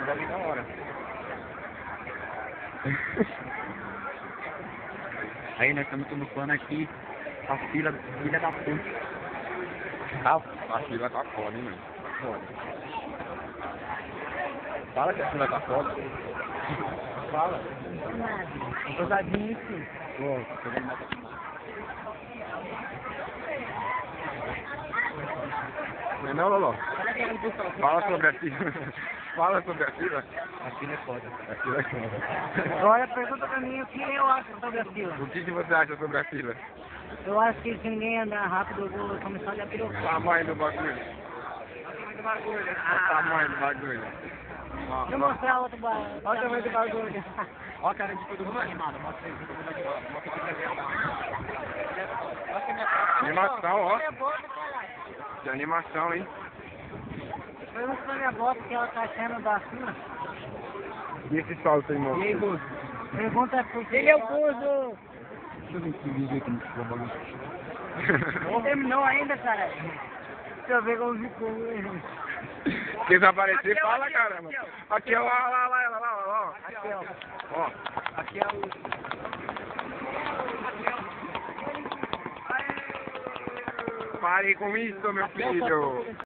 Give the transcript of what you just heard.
um bagulho da hora. Aí nós estamos tomando aqui a filha da puta. A fila tá foda, hein, mano? Foda. Fala que a fila tá foda. Fala. Rosadinho, sim. Não, Lolo. Fala sobre a fila. Fala sobre a fila. A filha é foda. A fila é foda. Olha, pergunta pra mim o que eu acho sobre a fila. O que você acha sobre a fila? Eu acho que se ninguém andar rápido, eu vou começar a olhar O piroca. tamanho do bagulho. O tamanho do bagulho. Deixa eu mostrar outro bagulho. Olha o tamanho do bagulho. Olha a cara de todo mundo animado. Mostra aí, todo mundo animado. Animação, ó. Minha bota, caralho. Que animação, hein? Pergunta pra minha bota que ela tá achando da fila. E esse salto aí, moço? E aí, Bozo? Pergunta por que eu uso. Deixa eu ver esse vídeo aqui no bagulho. Não terminou ainda, cara. Deixa eu ver como ficou. Se quiser aparecer, fala, caramba. Aqui, ó, lá. Aqui, ó. Ó. Aqui é o... Pare com isso, meu filho.